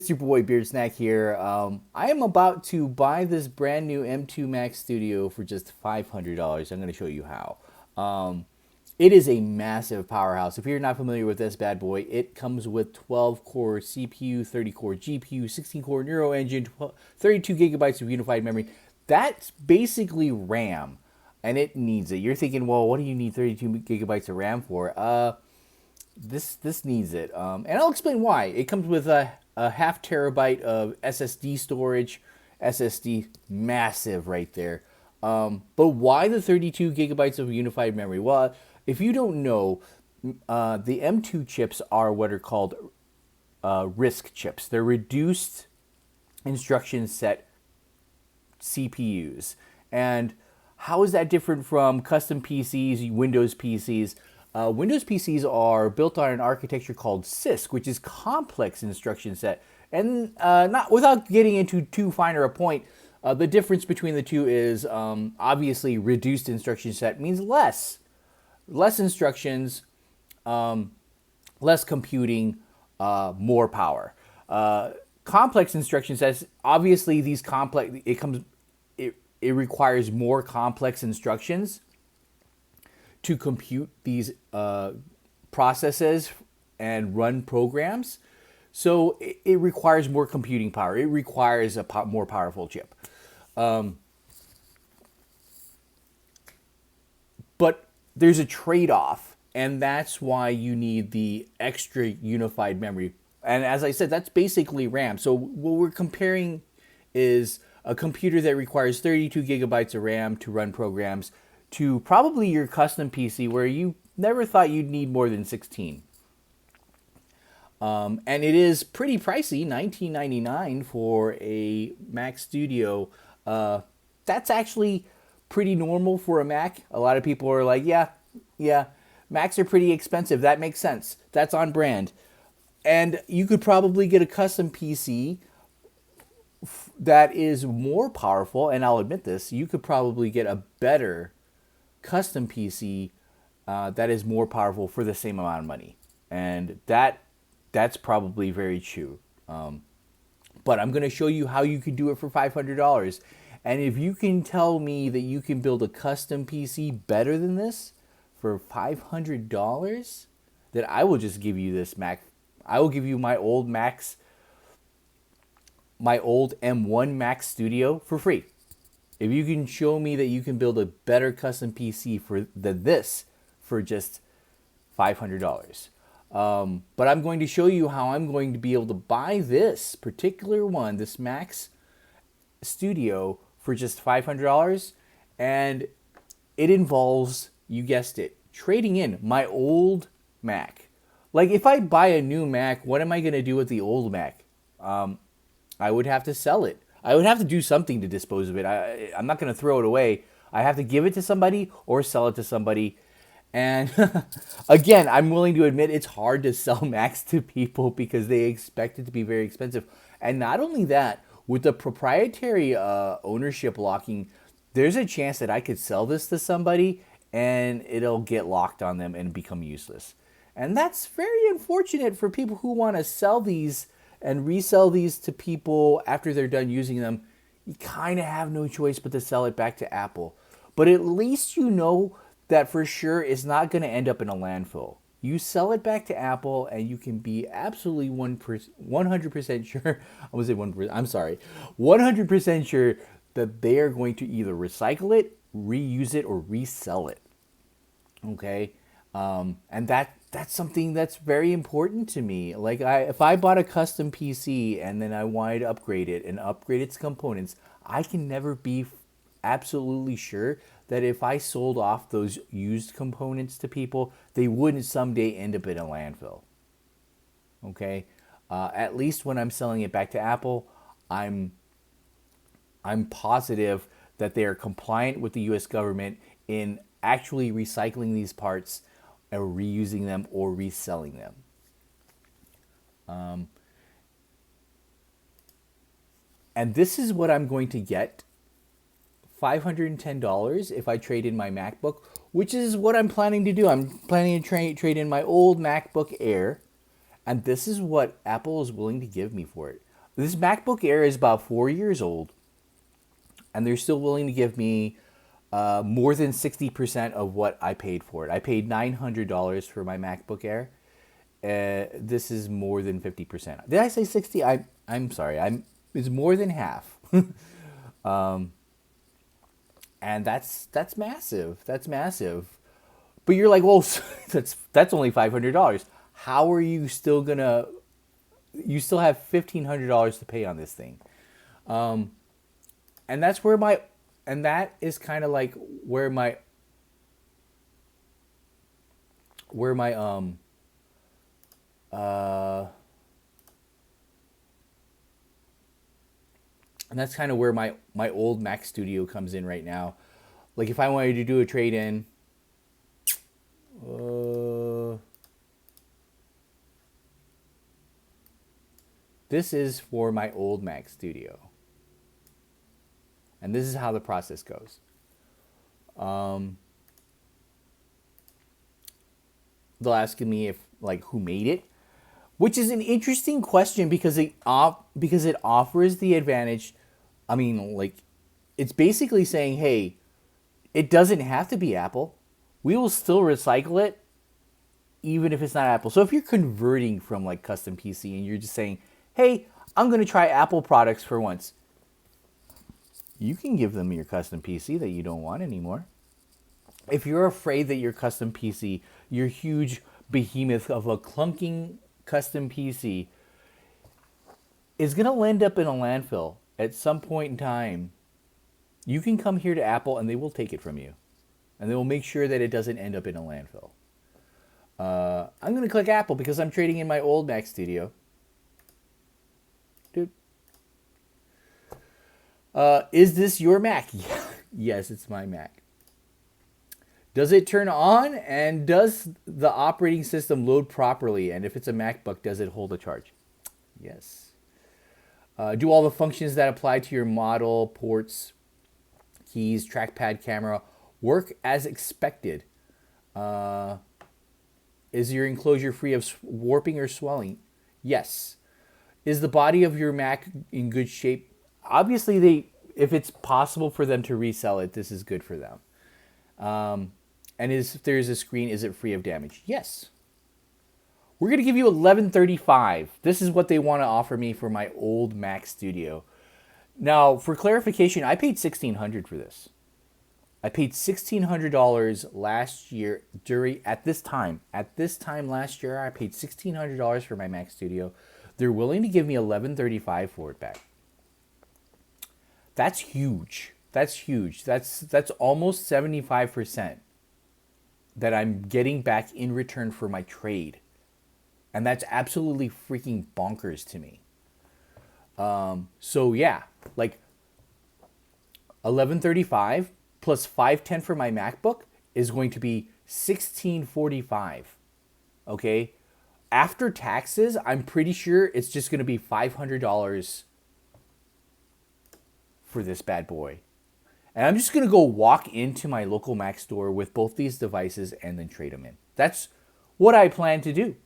It's your boy Beard Snack here. I am about to buy this brand new M2 Max Studio for just $500. I'm going to show you how. It is a massive powerhouse. If you're not familiar with this bad boy, it comes with 12-core CPU, 30-core GPU, 16-core Neuro Engine, 32 gigabytes of unified memory. That's basically RAM, and it needs it. You're thinking, well, what do you need 32 gigabytes of RAM for? This needs it, and I'll explain why. It comes with a half terabyte of SSD storage. SSD, massive right there. But why the 32 gigabytes of unified memory? Well, if you don't know, the M2 chips are what are called RISC chips. They're reduced instruction set CPUs. And how is that different from custom PCs, Windows PCs? Windows PCs are built on an architecture called CISC, which is complex instruction set. And not without getting into too finer a point, the difference between the two is obviously reduced instruction set means less instructions, less computing, more power. Complex instruction sets, obviously these complex it requires more complex instructions to compute these processes and run programs. So it requires more computing power. It requires a more powerful chip. But there's a trade-off, and that's why you need the extra unified memory. And as I said, that's basically RAM. So what we're comparing is a computer that requires 32 gigabytes of RAM to run programs to probably your custom PC where you never thought you'd need more than 16. And it is pretty pricey, $19.99 for a Mac Studio. That's actually pretty normal for a Mac. A lot of people are like, yeah, Macs are pretty expensive. That makes sense. That's on brand. And you could probably get a custom PC that is more powerful, and I'll admit this, you could probably get a better custom PC that is more powerful for the same amount of money. And that's probably very true. But I'm going to show you how you could do it for $500. And if you can tell me that you can build a custom PC better than this for $500, then I will just give you this Mac. I will give you my old Macs, my old M1 Mac Studio for free. If you can show me that you can build a better custom PC than this for just $500. But I'm going to show you how I'm going to be able to buy this particular one, this Max Studio, for just $500. And it involves, you guessed it, trading in my old Mac. Like if I buy a new Mac, what am I going to do with the old Mac? I would have to sell it. I would have to do something to dispose of it. I'm not going to throw it away. I have to give it to somebody or sell it to somebody. And again, I'm willing to admit it's hard to sell Macs to people because they expect it to be very expensive. And not only that, with the proprietary ownership locking, there's a chance that I could sell this to somebody and it'll get locked on them and become useless. And that's very unfortunate for people who want to sell these and resell these to people after they're done using them. You kind of have no choice but to sell it back to Apple. But at least you know that for sure it's not going to end up in a landfill. You sell it back to Apple and you can be absolutely 100% sure, I was say 1%, I'm sorry, 100% sure that they are going to either recycle it, reuse it, or resell it. Okay? And that's something that's very important to me. Like if I bought a custom PC and then I wanted to upgrade it and upgrade its components, I can never be absolutely sure that if I sold off those used components to people, they wouldn't someday end up in a landfill. Okay, at least when I'm selling it back to Apple, I'm positive that they are compliant with the U.S. government in actually recycling these parts or reusing them or reselling them. And this is what I'm going to get, $510 if I trade in my MacBook, which is what I'm planning to do. I'm planning to trade in my old MacBook Air, and this is what Apple is willing to give me for it. This MacBook Air is about 4 years old, and they're still willing to give me more than 60% of what I paid for it. I paid $900 for my MacBook Air. This is more than 50%. Did I say 60? I'm sorry. It's more than half. And that's massive. That's massive. But you're like, well, that's only $500. How are you still gonna? You still have $1,500 to pay on this thing, and that's where my, and that is kind of like where my uh, and that's kind of where my old Mac Studio comes in right now. Like if I wanted to do a trade in, uh, this is for my old Mac Studio, and this is how the process goes. Um, they'll ask me if like who made it, which is an interesting question because because it offers the advantage. I mean, like it's basically saying, hey, it doesn't have to be Apple. We will still recycle it even if it's not Apple. So if you're converting from like custom PC and you're just saying, hey, I'm going to try Apple products for once, you can give them your custom PC that you don't want anymore. If you're afraid that your custom PC, your huge behemoth of a clunking custom PC, is going to end up in a landfill at some point in time, you can come here to Apple and they will take it from you. And they will make sure that it doesn't end up in a landfill. I'm going to click Apple because I'm trading in my old Mac Studio. Dude. Is this your Mac? Yeah. Yes, it's my Mac. Does it turn on, and does the operating system load properly? And if it's a MacBook, does it hold a charge? Yes. Do all the functions that apply to your model, ports, keys, trackpad, camera, work as expected? Is your enclosure free of warping or swelling? Yes. Is the body of your Mac in good shape? Obviously, if it's possible for them to resell it, this is good for them. And if there's a screen, is it free of damage? Yes. We're going to give you $1,135. This is what they want to offer me for my old Mac Studio. Now, for clarification, I paid $1,600 for this. I paid $1,600 last year at this time. At this time last year, I paid $1,600 for my Mac Studio. They're willing to give me $1,135 for it back. That's huge. That's huge. That's almost 75% that I'm getting back in return for my trade. And that's absolutely freaking bonkers to me. So yeah, like $1,135 plus $510 for my MacBook is going to be $1,645. Okay? After taxes, I'm pretty sure it's just going to be $500 for this bad boy. And I'm just going to go walk into my local Mac store with both these devices and then trade them in. That's what I plan to do.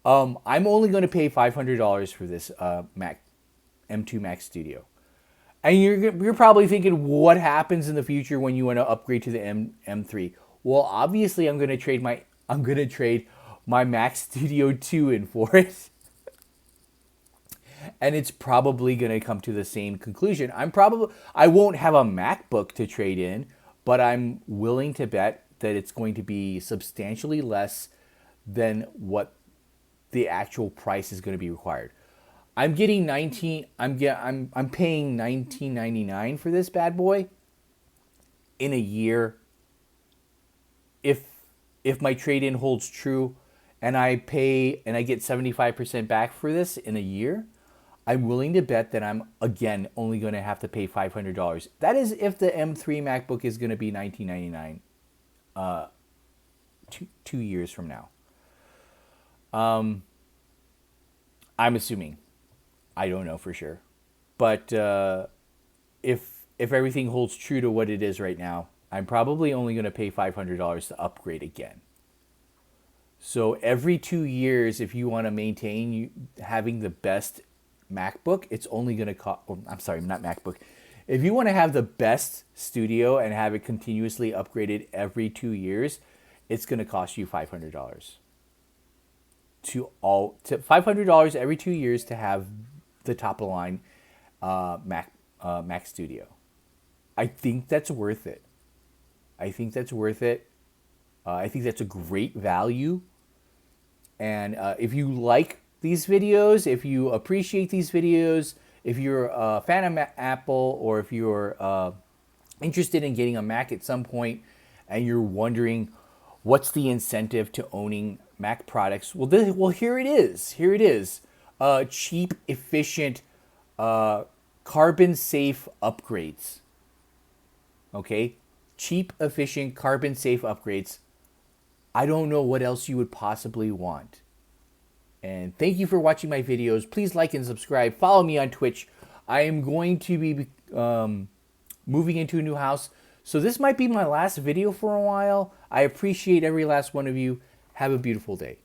I'm only going to pay $500 for this Mac M2 Mac Studio. And you're probably thinking, what happens in the future when you want to upgrade to the M3? Well, obviously I'm going to trade my Mac Studio 2 in for it. And it's probably going to come to the same conclusion. I won't have a MacBook to trade in, but I'm willing to bet that it's going to be substantially less than what the actual price is going to be required. I'm paying $19.99 for this bad boy in a year. If my trade-in holds true and I get 75% back for this in a year, I'm willing to bet that I'm again only going to have to pay $500. That is if the M3 MacBook is going to be $19.99 2 years from now. I'm assuming. I don't know for sure. But if everything holds true to what it is right now, I'm probably only going to pay $500 to upgrade again. So every 2 years, if you want to maintain having the best MacBook, it's only going to cost, I'm sorry, not MacBook. If you want to have the best studio and have it continuously upgraded every 2 years, it's going to cost you $500. To $500 every 2 years to have the top of the line Mac Studio. I think that's worth it. I think that's worth it. I think that's a great value. And if you like these videos, if you appreciate these videos, if you're a fan of Apple, or if you're interested in getting a Mac at some point and you're wondering what's the incentive to owning Mac products, well, here it is. Here it is. Cheap, efficient, carbon safe upgrades. Okay? Cheap, efficient, carbon safe upgrades. I don't know what else you would possibly want. And thank you for watching my videos. Please like and subscribe. Follow me on Twitch. I am going to be moving into a new house, so this might be my last video for a while. I appreciate every last one of you. Have a beautiful day.